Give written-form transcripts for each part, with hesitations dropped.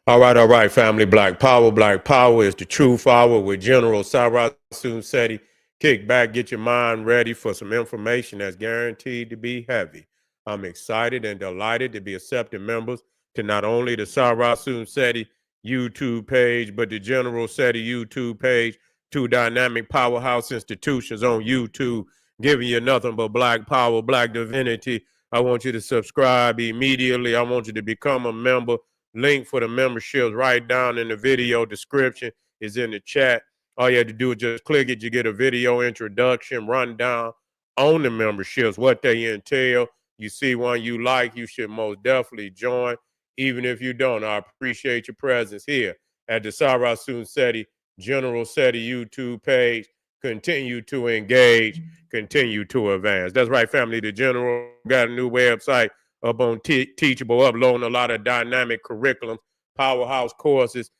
All right, family. Black Power. Black Power is the truth hour with General Cyrus Seti. Kick back, get your mind ready for some information that's guaranteed to be heavy. I'm excited and delighted to be accepting members to not only the Cyrus Seti YouTube page, but the General Seti YouTube page, two dynamic powerhouse institutions on YouTube, giving you nothing but black power, black divinity. I want you to subscribe immediately. I want you to become a member. Link for the memberships right down in the video description is in the chat. All you have to do is just click it. You get a video introduction, rundown on the memberships, what they entail. You see one you like, you should most definitely join. Even if you don't, I appreciate your presence here at the Cyrus Seti General Seti YouTube page. Continue to engage, continue to advance. That's right, family. The General got a new website up on Teachable, uploading a lot of dynamic curriculum, powerhouse courses,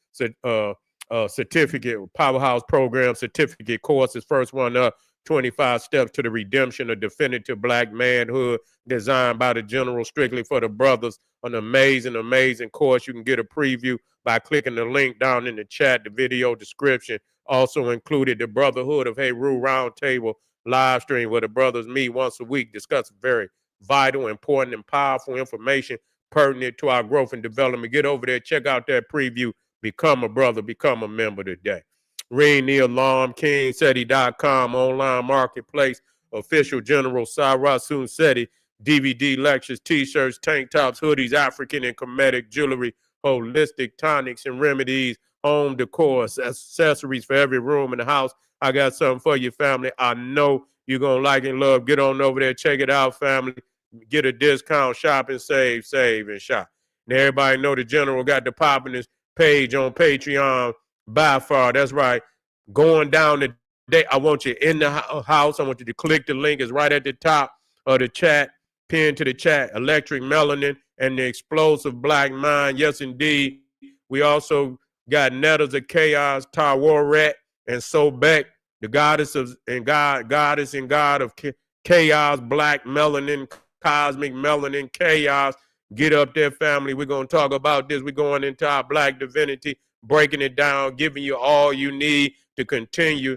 certificate, powerhouse program, certificate courses. First one up, 25 Steps to the Redemption of Definitive Black Manhood, designed by the General strictly for the brothers. An amazing, amazing course. You can get a preview by clicking the link down in the chat, the video description. Also included the Brotherhood of Heru Roundtable live stream where the brothers meet once a week, discuss very vital, important, and powerful information pertinent to our growth and development. Get over there, check out that preview, become a brother, become a member today. Ring the alarm, KingSeti.com, online marketplace, official General Cyrus Seti, DVD lectures, t-shirts, tank tops, hoodies, African and Kemetic jewelry, holistic tonics and remedies, home decor, accessories for every room in the house. I got something for your family. I know you're going to like and love. Get on over there. Check it out, family. Get a discount. Shop and save, and shop. And everybody know the General got the poppiness page on Patreon by far. That's right. Going down today, I want you in the house. I want you to click the link. It's right at the top of the chat. Pin to the chat. Electric Melanin and the Explosive Black Mind. Yes, indeed. We also got Nettles of Chaos, Tawaret, and Sobek, the goddess of goddess and god of chaos, black melanin, cosmic melanin, chaos. Get up there, family. We're going to talk about this. We're going into our black divinity, breaking it down, giving you all you need to continue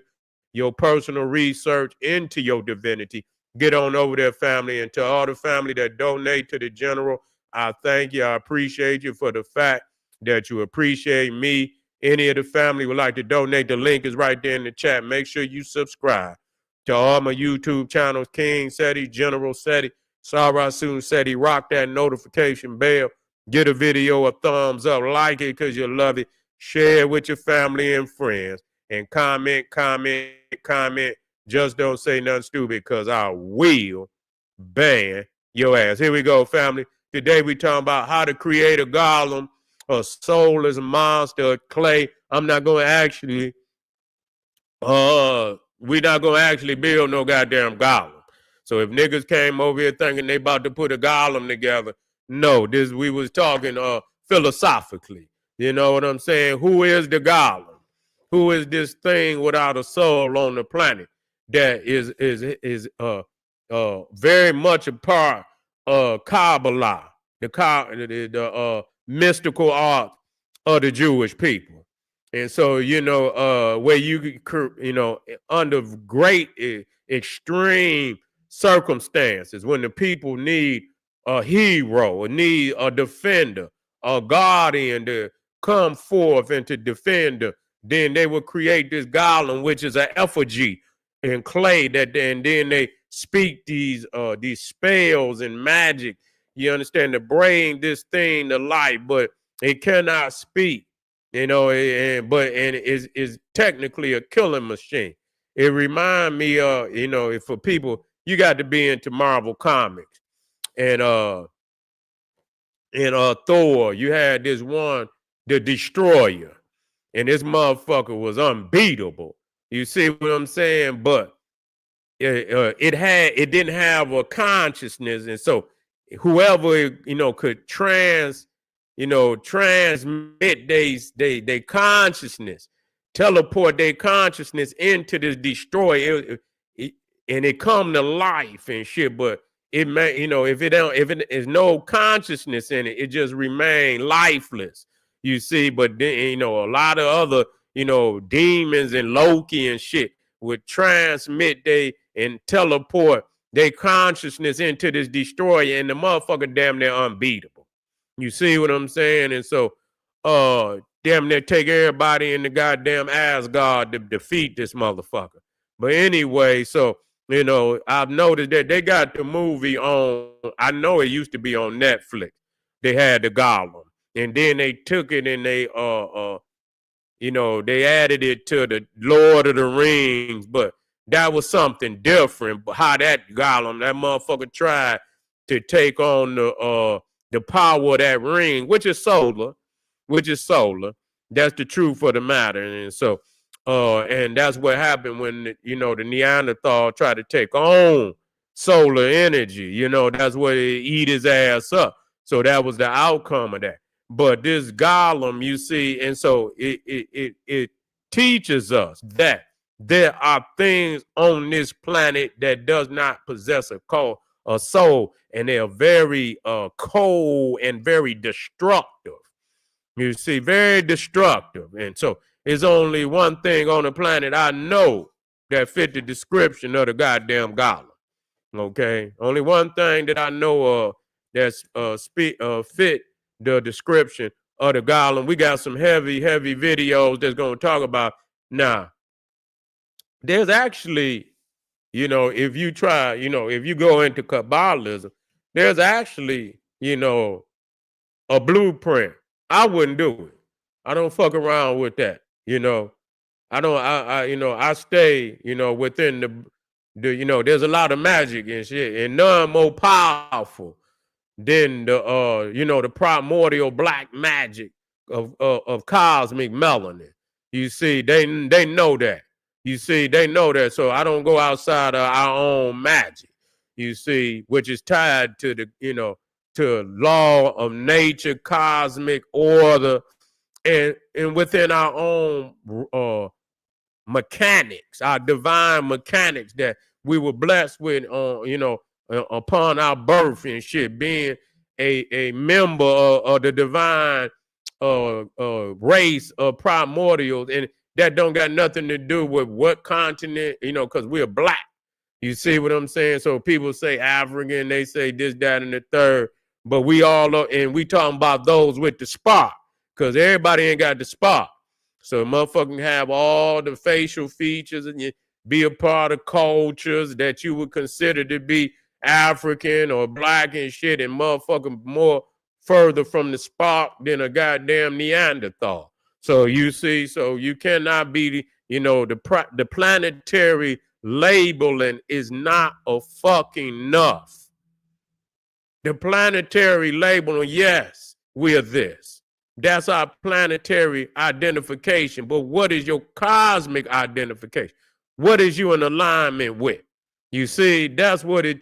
your personal research into your divinity. Get on over there, family. And to all the family that donate to the General, I thank you. I appreciate you for the fact that you appreciate me. Any of the family would like to donate, the link is right there in the chat. Make sure you subscribe to all my YouTube channels, King Seti, General Seti, Cyrus Seti. Rock that notification bell. Get a video a thumbs up. Like it because you love it. Share it with your family and friends. And comment. Just don't say nothing stupid because I will ban your ass. Here we go, family. Today we talking about how to create a golem, a soulless monster of clay. I'm not going to actually, we're not going to actually build no goddamn golem. So if niggas came over here thinking they about to put a golem together, no, we was talking philosophically. You know what I'm saying? Who is the golem? Who is this thing without a soul on the planet that is very much a part of Kabbalah, the mystical art of the Jewish people. And so, where under great extreme circumstances, when the people need a hero, need a defender, a guardian to come forth and to defend her, then they will create this golem, which is an effigy in clay, and then they speak these spells and magic, you understand, to bring this thing to life, but it cannot speak, and is technically a killing machine. It reminds me of, for people, you got to be into Marvel Comics. And Thor, you had this one, the Destroyer. And this motherfucker was unbeatable. You see what I'm saying? But it didn't have a consciousness, and so whoever could transmit they consciousness, teleport their consciousness into this destroyer, and it come to life and shit. But it may, if it is no consciousness in it, it just remain lifeless. You see, but then, you know, a lot of other, you know, demons and Loki and shit would transmit they and teleport their consciousness into this destroyer, and the motherfucker damn near unbeatable. You see what I'm saying? And so, damn near take everybody in the goddamn Asgard to defeat this motherfucker. But anyway, so, you know, I've noticed that they got the movie on, I know it used to be on Netflix. They had the Golem. And then they took it and they you know, they added it to the Lord of the Rings, but that was something different. But how that Golem, that motherfucker tried to take on the power of that ring, which is solar. That's the truth of the matter. And so and that's what happened when, you know, the Neanderthal tried to take on solar energy. You know, that's what it eat his ass up. So that was the outcome of that. But this Golem, you see, and so it teaches us that there are things on this planet that does not possess a soul, and they are very cold and very destructive. You see, very destructive. And so there's only one thing on the planet I know that fit the description of the goddamn Golem. Okay, only one thing that I know of that's fit the description of the Golem. We got some heavy videos that's going to talk about. Now, there's actually, you know, if you try, you know, if you go into Kabbalism, there's actually, you know, a blueprint. I wouldn't do it. I don't fuck around with that. You know, you know, I stay, you know, within you know, there's a lot of magic and shit, and none more powerful than the you know, the primordial black magic of cosmic melanin. You see, they know that. You see, they know that. So I don't go outside of our own magic. You see, which is tied to the, you know, to law of nature, cosmic order, and within our own mechanics, our divine mechanics that we were blessed with, you know, upon our birth and shit, being a member of the divine race of primordials, and that don't got nothing to do with what continent, you know, because we're black. You see what I'm saying? So people say African, they say this, that, and the third, but we all are, and we talking about those with the spark, because everybody ain't got the spark. So motherfucking have all the facial features and you be a part of cultures that you would consider to be African or black and shit, and motherfucking more further from the spark than a goddamn Neanderthal. So you see, so you cannot be, you know, the planetary labeling is not a fucking enough. The planetary labeling, yes, we're this. That's our planetary identification. But what is your cosmic identification? What is you in alignment with? You see, that's what I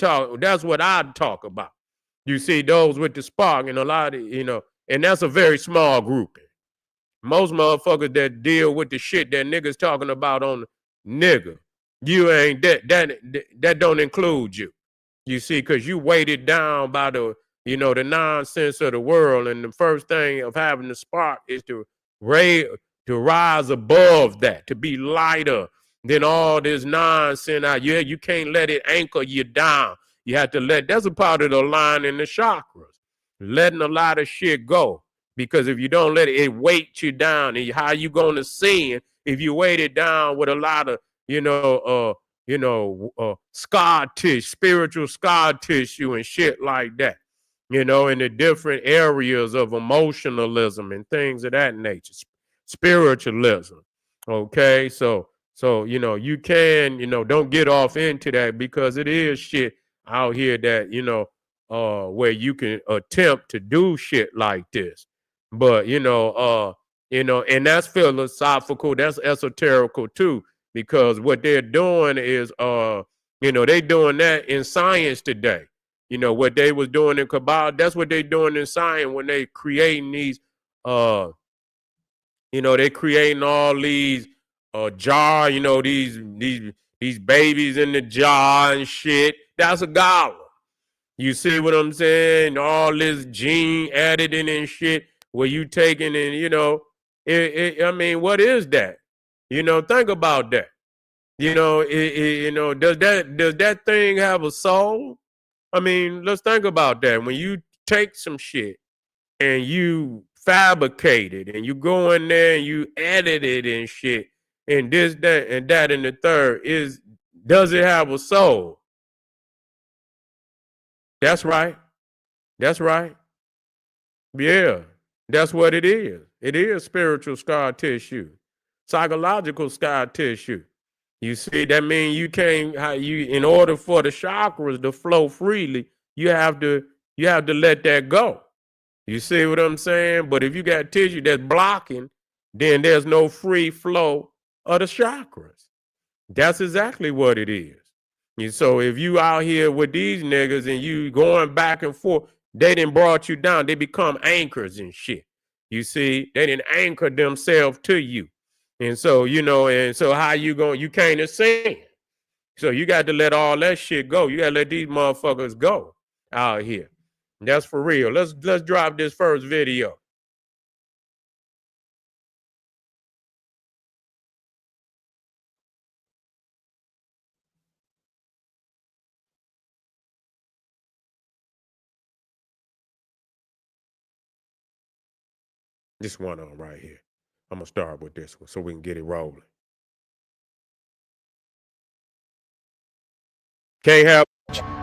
talk about. You see, those with the spark, and a lot of, you know, and that's a very small grouping. Most motherfuckers that deal with the shit that niggas talking about on nigga, you ain't that don't include you. You see, because you weighted down by the, you know, the nonsense of the world. And the first thing of having the spark is to rise above that, to be lighter than all this nonsense out. Yeah, you can't let it anchor you down. You have to that's a part of the line in the chakras, letting a lot of shit go. Because if you don't let it weight you down. And how you going to sin if you weight it down with a lot of, scar tissue, spiritual scar tissue and shit like that, you know, in the different areas of emotionalism and things of that nature, spiritualism. Okay, so, you know, you can, you know, don't get off into that, because it is shit out here that, you know, where you can attempt to do shit like this. But, you know, and that's philosophical, that's esoterical too, because what they're doing is, you know, they doing that in science today. You know, what they was doing in Kabbalah, that's what they doing in science when they creating these, you know, they creating all these jar, you know, these babies in the jar and shit. That's a golem. You see what I'm saying? All this gene editing and shit, where you taking and, you know, I mean, what is that? You know, think about that. You know, you know, does that thing have a soul? I mean, let's think about that. When you take some shit and you fabricate it and you go in there and you edit it and shit and this, that, and that, and the third does it have a soul? That's right. That's right. Yeah, that's what it is. It is spiritual scar tissue, psychological scar tissue. You see, that means you can't, in order for the chakras to flow freely, you have to let that go. You see what I'm saying? But if you got tissue that's blocking, then there's no free flow of the chakras. That's exactly what it is. And so if you out here with these niggas and you going back and forth, they done brought you down. They become anchors and shit. You see, they didn't anchor themselves to you. And so, you know, and so how you can't ascend. So you got to let all that shit go. You got to let these motherfuckers go out here. And that's for real. Let's drop this first video. This one on right here. I'm going to start with this one so we can get it rolling. Can't have.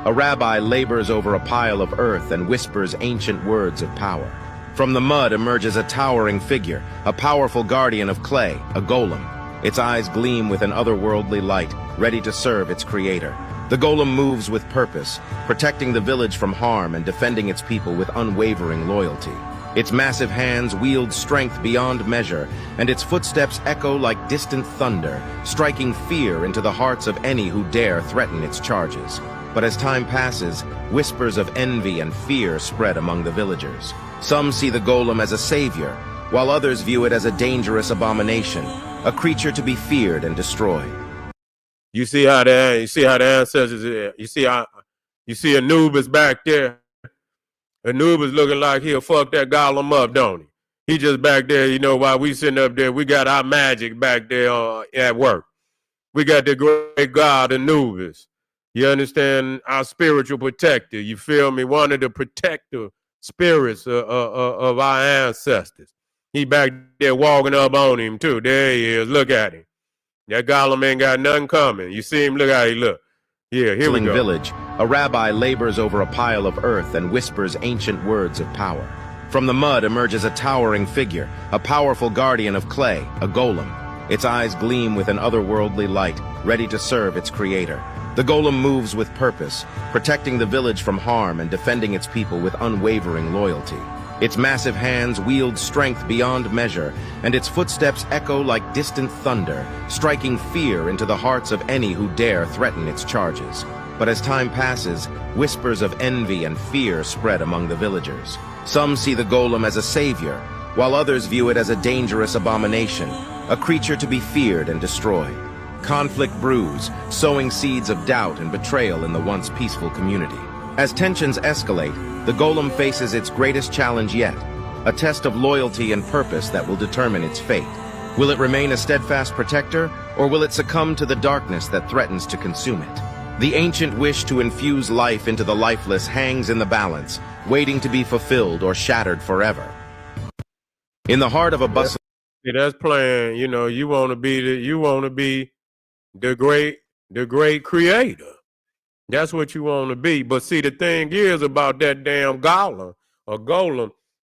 A rabbi labors over a pile of earth and whispers ancient words of power. From the mud emerges a towering figure, a powerful guardian of clay, a golem. Its eyes gleam with an otherworldly light, ready to serve its creator. The golem moves with purpose, protecting the village from harm and defending its people with unwavering loyalty. Its massive hands wield strength beyond measure, and its footsteps echo like distant thunder, striking fear into the hearts of any who dare threaten its charges. But as time passes, whispers of envy and fear spread among the villagers. Some see the golem as a savior, while others view it as a dangerous abomination, a creature to be feared and destroyed. You see how the ancestors, you see Anubis back there. Anubis looking like he'll fuck that golem up, don't he? He just back there, you know, while we sitting up there, we got our magic back there at work. We got the great god Anubis. You understand? Our spiritual protector. You feel me? One of the protector spirits of our ancestors. He back there walking up on him too. There he is. Look at him. That golem ain't got nothing coming. You see him? Look how he look. Yeah, here we go. Village, a rabbi labors over a pile of earth and whispers ancient words of power. From the mud emerges a towering figure, a powerful guardian of clay, a golem. Its eyes gleam with an otherworldly light, ready to serve its creator. The golem moves with purpose, protecting the village from harm and defending its people with unwavering loyalty. Its massive hands wield strength beyond measure, and its footsteps echo like distant thunder, striking fear into the hearts of any who dare threaten its charges. But as time passes, whispers of envy and fear spread among the villagers. Some see the golem as a savior, while others view it as a dangerous abomination, a creature to be feared and destroyed. Conflict brews, sowing seeds of doubt and betrayal in the once peaceful community. As tensions escalate, the golem faces its greatest challenge yet, a test of loyalty and purpose that will determine its fate. Will it remain a steadfast protector, or will it succumb to the darkness that threatens to consume it? The ancient wish to infuse life into the lifeless hangs in the balance, waiting to be fulfilled or shattered forever. In the heart of a bustling... That's playing, you know, you want to be the great creator. That's what you want to be. But see, the thing is about that damn golem,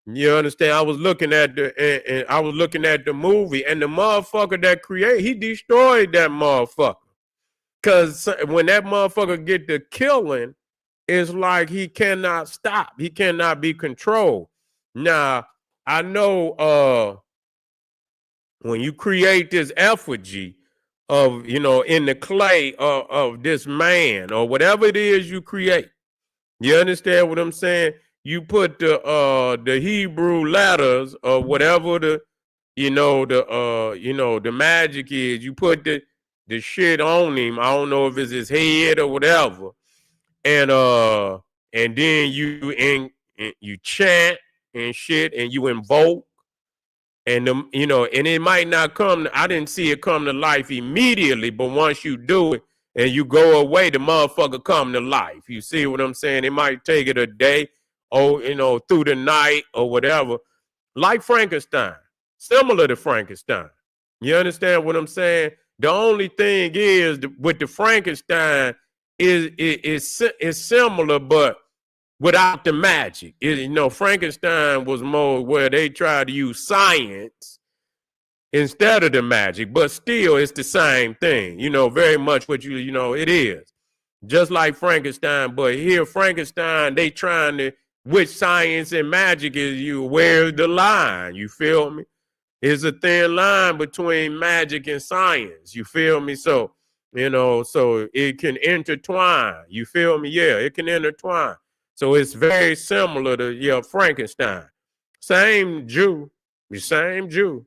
you understand? I was looking at the movie, and the motherfucker that created, he destroyed that motherfucker. Cause when that motherfucker get to killing, it's like he cannot stop. He cannot be controlled. Now, I know when you create this effigy of, you know, in the clay of this man or whatever it is you create. You understand what I'm saying? You put the Hebrew letters or whatever the magic is. You put the shit on him. I don't know if it's his head or whatever. And then you chant and shit, and you invoke, and you know, and it might not come. I didn't see it come to life immediately, but once you do it and you go away, the motherfucker come to life. You see what I'm saying? It might take it a day, or you know, through the night or whatever. Like Frankenstein, similar to Frankenstein. You understand what I'm saying? The only thing is with the Frankenstein is similar, but without the magic. You know, Frankenstein was more where they tried to use science instead of the magic, but still it's the same thing. You know, very much what you know, it is. Just like Frankenstein, but here Frankenstein, they trying to, which science and magic is you, where's the line? You feel me? It's a thin line between magic and science. You feel me? So, you know, so it can intertwine. You feel me? Yeah, it can intertwine. So it's very similar to, yeah, Frankenstein. Same Jew, the same Jew.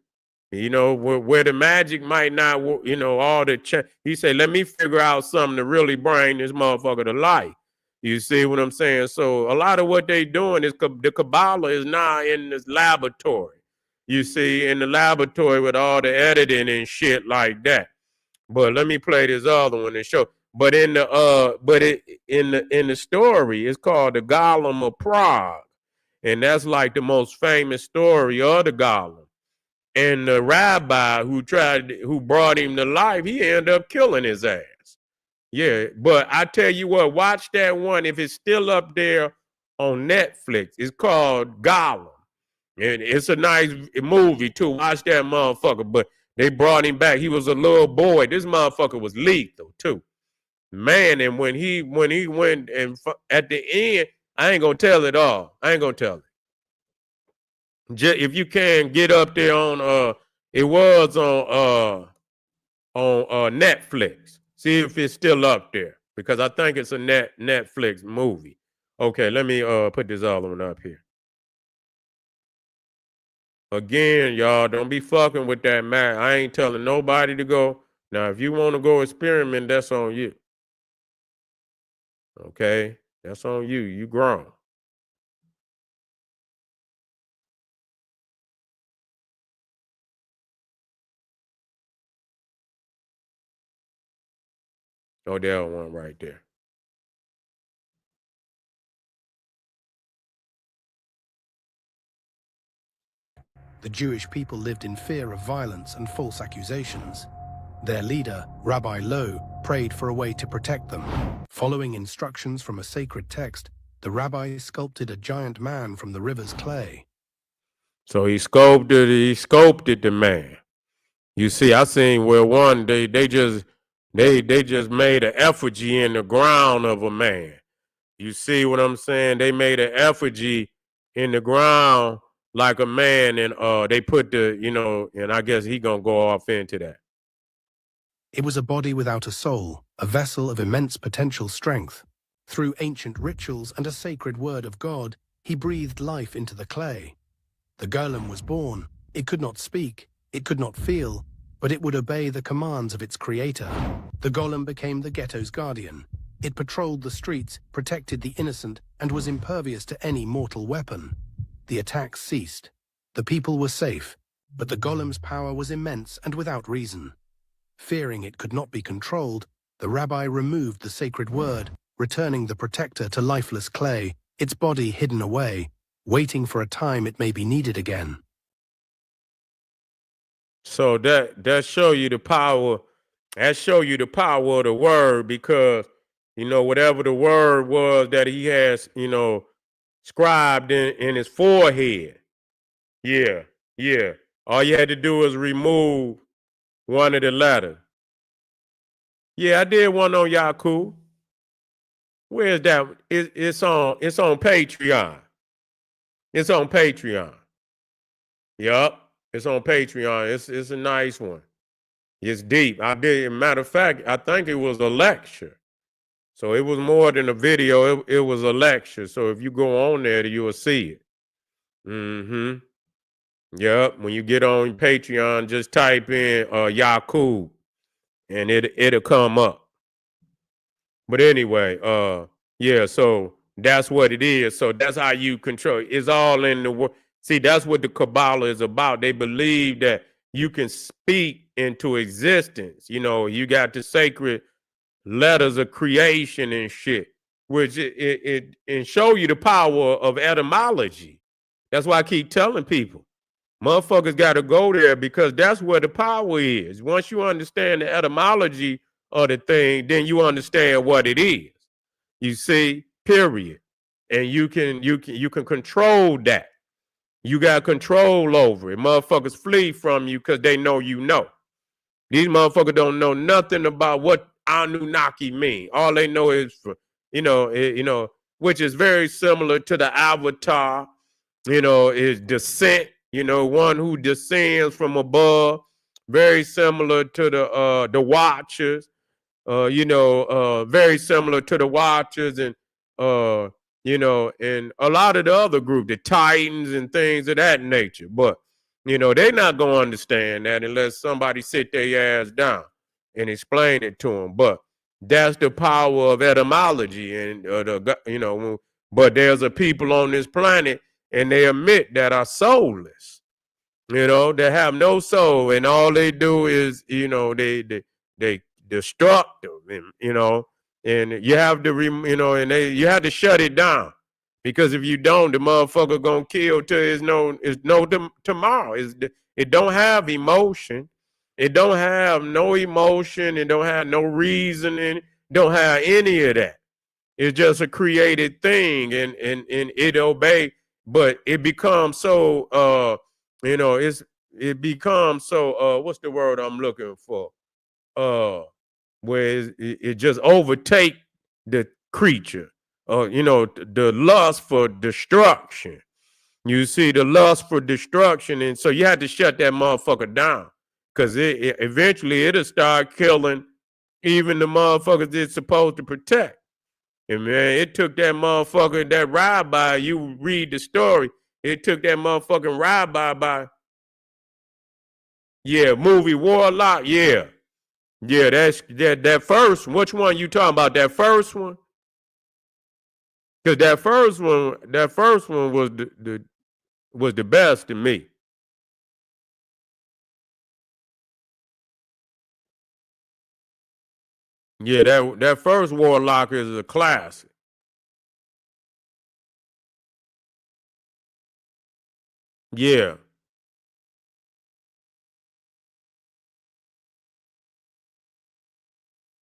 You know, where the magic might not, you know, all the, he said, let me figure out something to really bring this motherfucker to life. You see what I'm saying? So a lot of what they doing is the Kabbalah is now in this laboratory. You see, in the laboratory with all the editing and shit like that. But let me play this other one and show. But in the in the story, it's called the Golem of Prague, and that's like the most famous story of the Golem. And the rabbi who brought him to life, he ended up killing his ass. Yeah, but I tell you what, watch that one if it's still up there on Netflix. It's called Golem. And it's a nice movie too. Watch that motherfucker. But they brought him back. He was a little boy. This motherfucker was lethal too, man. And when he went and at the end, I ain't gonna tell it all. I ain't gonna tell it. Just, if you can get up there on it was on Netflix. See if it's still up there because I think it's a Netflix movie. Okay, let me put this other one up here. Again, y'all, don't be fucking with that man. I ain't telling nobody to go. Now, if you want to go experiment, that's on you. Okay? That's on you. You grown. Oh, that one right there. The Jewish people lived in fear of violence and false accusations. Their leader, Rabbi Lo, prayed for a way to protect them. Following instructions from a sacred text, the rabbi sculpted a giant man from the river's clay. So he sculpted the man. You see, I seen where one they just made an effigy in the ground of a man. You see what I'm saying? They made an effigy in the ground like a man, and they put the, you know, and I guess he gonna go off into that. It was a body without a soul, a vessel of immense potential strength. Through ancient rituals and a sacred word of God, he breathed life into the clay. The golem was born. It could not speak, it could not feel, but it would obey the commands of its creator. The golem became the ghetto's guardian. It patrolled the streets, protected the innocent, and was impervious to any mortal weapon. The attacks ceased. The people were safe, but the golem's power was immense and without reason. Fearing it could not be controlled, the rabbi removed the sacred word, returning the protector to lifeless clay, its body hidden away, waiting for a time it may be needed again. So that show you the power. That show you the power of the word, because you know whatever the word was that he has, you know, scribed in his forehead. Yeah, yeah. All you had to do was remove one of the letters. Yeah, I did one on Yaku. Where's that? It's on Patreon. It's on Patreon. Yup. It's on Patreon. It's a nice one. It's deep. I did. Matter of fact, I think it was a lecture. So it was more than a video. It was a lecture. So if you go on there, you will see it. Mm-hmm. Yep. When you get on Patreon, just type in Yakub and it'll come up. But anyway, yeah, so That's what it is. So that's how you control. It's all in the world. See, that's what the Kabbalah is about. They believe that you can speak into existence. You know, you got the sacred letters of creation and shit, which it and show you the power of etymology. That's why I keep telling people, motherfuckers got to go there because that's where the power is. Once you understand the etymology of the thing, then you understand what it is. You see, period. And you can control that. You got control over it. Motherfuckers flee from you because they know you know. These motherfuckers don't know nothing about what Anunnaki mean. All they know is for, which is very similar to the Avatar, is descent, one who descends from above, very similar to the Watchers, very similar to the Watchers and and a lot of the other group, the Titans and things of that nature. But they're not gonna understand that unless somebody sit their ass down and explain it to them. But that's the power of etymology, and But there's a people on this planet, and they admit that are soulless. They have no soul, and all they do is they destructive, and you have to you have to shut it down, because if you don't, the motherfucker gonna kill till it's no tomorrow. It don't have emotion. It don't have no emotion. It don't have no reasoning. Don't have any of that. It's just a created thing, and it obey, but it becomes so it becomes so what's the word I'm looking for? Where it just overtake the creature. The lust for destruction. You see, the lust for destruction, and so you had to shut that motherfucker down, because eventually it'll start killing even the motherfuckers it's supposed to protect. And man, it took that motherfucker, that rabbi, you read the story, it took that motherfucking rabbi by, movie Warlock, yeah, that's that first. Which one you talking about? That first one? Because that first one was the best to me. Yeah, that first Warlock is a classic. Yeah,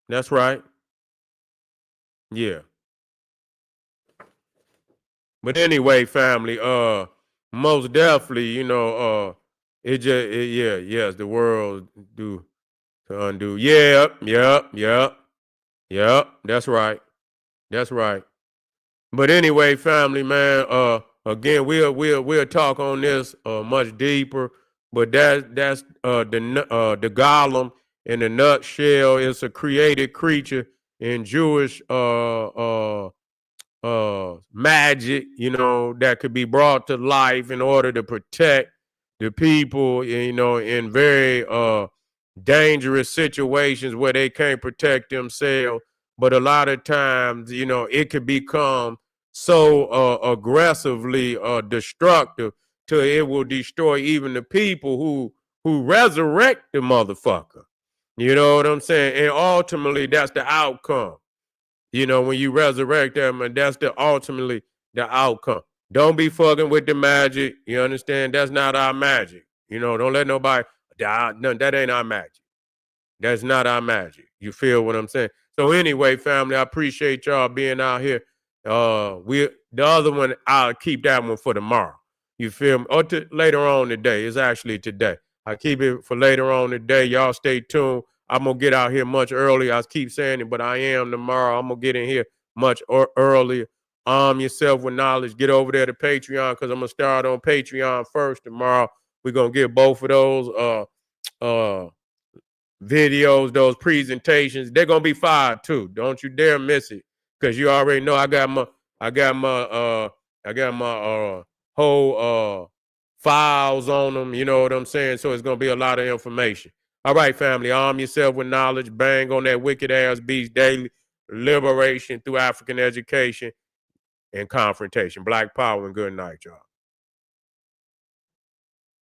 that's right. Yeah. But anyway, family, most definitely, yes, the world do to undo. Yep. That's right. That's right. But anyway, family, man, again, we'll talk on this much deeper. But that's the Golem in a nutshell. It's a created creature in Jewish magic, that could be brought to life in order to protect the people, in very dangerous situations where they can't protect themselves. But a lot of times, it could become so aggressively destructive till it will destroy even the people who resurrect the motherfucker. You know what I'm saying? And ultimately, that's the outcome. When you resurrect them, and that's ultimately the outcome. Don't be fucking with the magic. You understand? That's not our magic. Don't let nobody die. No, that ain't our magic. That's not our magic. You feel what I'm saying? So anyway, family, I appreciate y'all being out here. The other one, I'll keep that one for tomorrow. You feel me? Or later on today. It's actually today. I keep it for later on today. Y'all stay tuned. I'm gonna get out here much earlier. I keep saying it, but I am tomorrow. I'm gonna get in here much earlier. Arm yourself with knowledge. Get over there to Patreon, because I'm gonna start on Patreon first tomorrow. We're gonna get both of those videos, those presentations. They're gonna be fire too. Don't you dare miss it, because you already know I got my whole files on them. You know what I'm saying? So it's gonna be a lot of information. All right, family, arm yourself with knowledge. Bang on that wicked ass beast daily. Liberation through African education. in confrontation. Black power and good night, y'all.